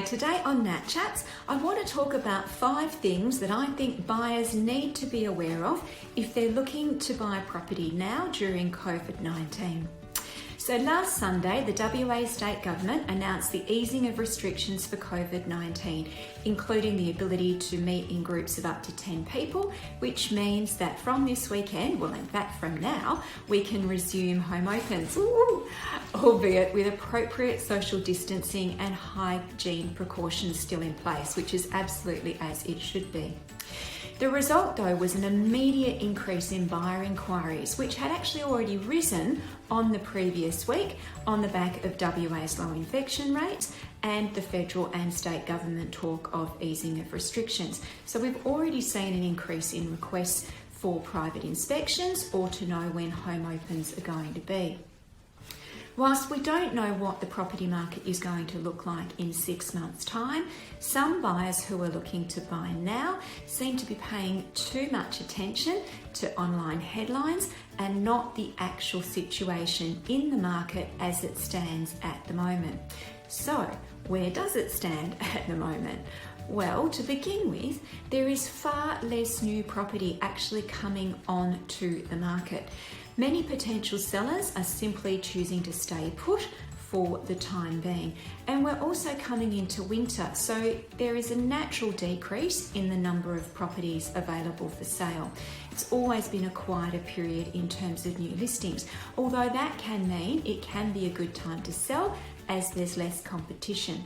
today on Nat Chats, I want to talk about 5 things that I think buyers need to be aware of if they're looking to buy a property now during COVID-19. So last Sunday, the WA state government announced the easing of restrictions for COVID-19, including the ability to meet in groups of up to 10 people, which means that from this weekend, well in fact from now, we can resume home opens, albeit with appropriate social distancing and hygiene precautions still in place, which is absolutely as it should be. The result, though, was an immediate increase in buyer inquiries, which had actually already risen on the previous week on the back of WA's low infection rates and the federal and state government talk of easing of restrictions. So we've already seen an increase in requests for private inspections or to know when home opens are going to be. Whilst we don't know what the property market is going to look like in 6 months' time, some buyers who are looking to buy now seem to be paying too much attention to online headlines and not the actual situation in the market as it stands at the moment. So, where does it stand at the moment? Well, to begin with, there is far less new property actually coming onto the market. Many potential sellers are simply choosing to stay put for the time being. And we're also coming into winter, so there is a natural decrease in the number of properties available for sale. It's always been a quieter period in terms of new listings, although that can mean it can be a good time to sell as there's less competition.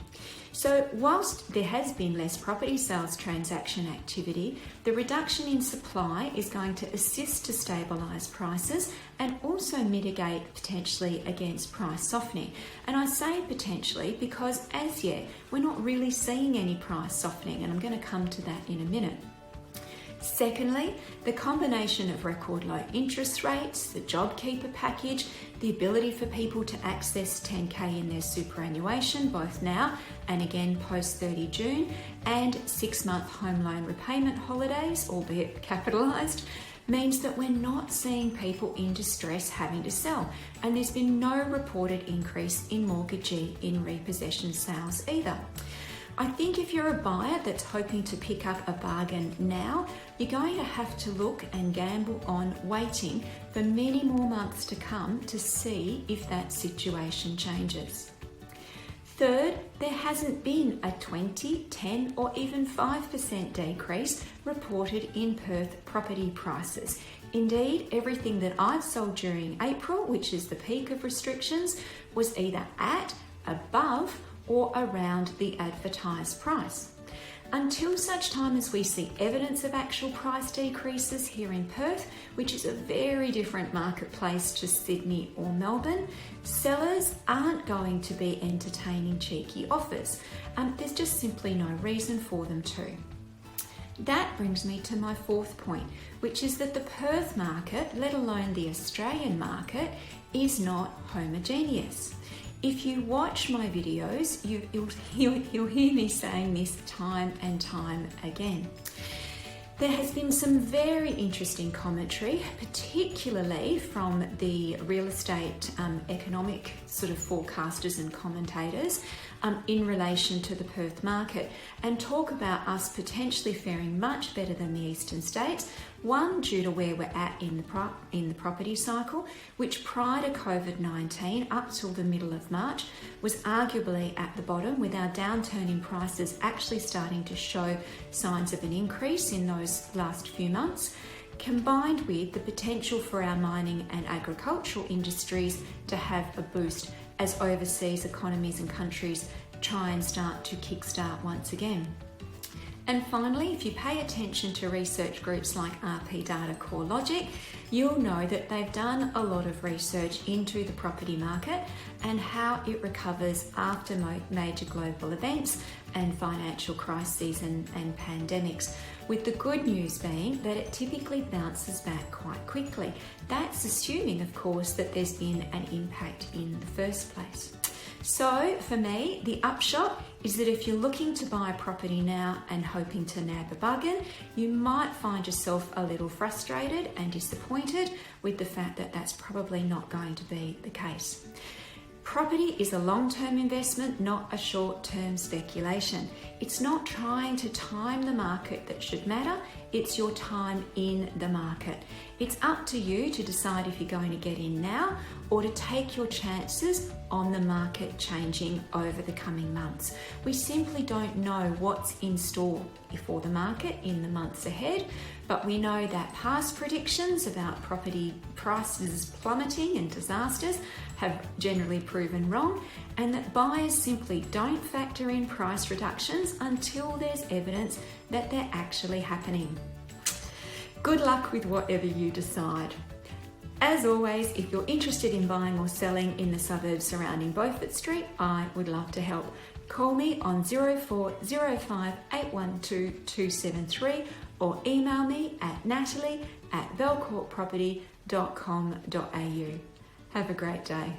So whilst there has been less property sales transaction activity, the reduction in supply is going to assist to stabilise prices and also mitigate potentially against price softening. And I say potentially because as yet we're not really seeing any price softening, and I'm going to come to that in a minute. Secondly, the combination of record low interest rates, the JobKeeper package, the ability for people to access 10k in their superannuation, both now and again post 30 June, and 6-month home loan repayment holidays, albeit capitalised, means that we're not seeing people in distress having to sell. And there's been no reported increase in mortgagee in repossession sales either. I think if you're a buyer that's hoping to pick up a bargain now, you're going to have to look and gamble on waiting for many more months to come to see if that situation changes. Third, there hasn't been a 20, 10 or even 5% decrease reported in Perth property prices. Indeed, everything that I've sold during April, which is the peak of restrictions, was either at, above or around the advertised price. Until such time as we see evidence of actual price decreases here in Perth, which is a very different marketplace to Sydney or Melbourne, sellers aren't going to be entertaining cheeky offers. There's just simply no reason for them to. That brings me to my 4th point, which is that the Perth market, let alone the Australian market, is not homogeneous. If you watch my videos, you'll hear me saying this time and time again. There has been some very interesting commentary, particularly from the real estate economic sort of forecasters and commentators in relation to the Perth market, and talk about us potentially faring much better than the eastern states. One, due to where we're at in the property cycle, which prior to COVID-19 up till the middle of March was arguably at the bottom, with our downturn in prices actually starting to show signs of an increase in those last few months, combined with the potential for our mining and agricultural industries to have a boost as overseas economies and countries try and start to kickstart once again. And finally, if you pay attention to research groups like RP Data CoreLogic, you'll know that they've done a lot of research into the property market and how it recovers after major global events and financial crises and pandemics, with the good news being that it typically bounces back quite quickly. That's assuming, of course, that there's been an impact in the first place. So for me, the upshot is that if you're looking to buy a property now and hoping to nab a bargain, you might find yourself a little frustrated and disappointed with the fact that that's probably not going to be the case. Property is a long-term investment, not a short-term speculation. It's not trying to time the market that should matter, it's your time in the market. It's up to you to decide if you're going to get in now or to take your chances on the market changing over the coming months. We simply don't know what's in store for the market in the months ahead, but we know that past predictions about property prices plummeting and disasters have generally proven wrong, and that buyers simply don't factor in price reductions until there's evidence that they're actually happening. Good luck with whatever you decide. As always, if you're interested in buying or selling in the suburbs surrounding Beaufort Street, I would love to help. Call me on 0405 812 273 or email me at natalie@velcourtproperty.com.au. Have a great day.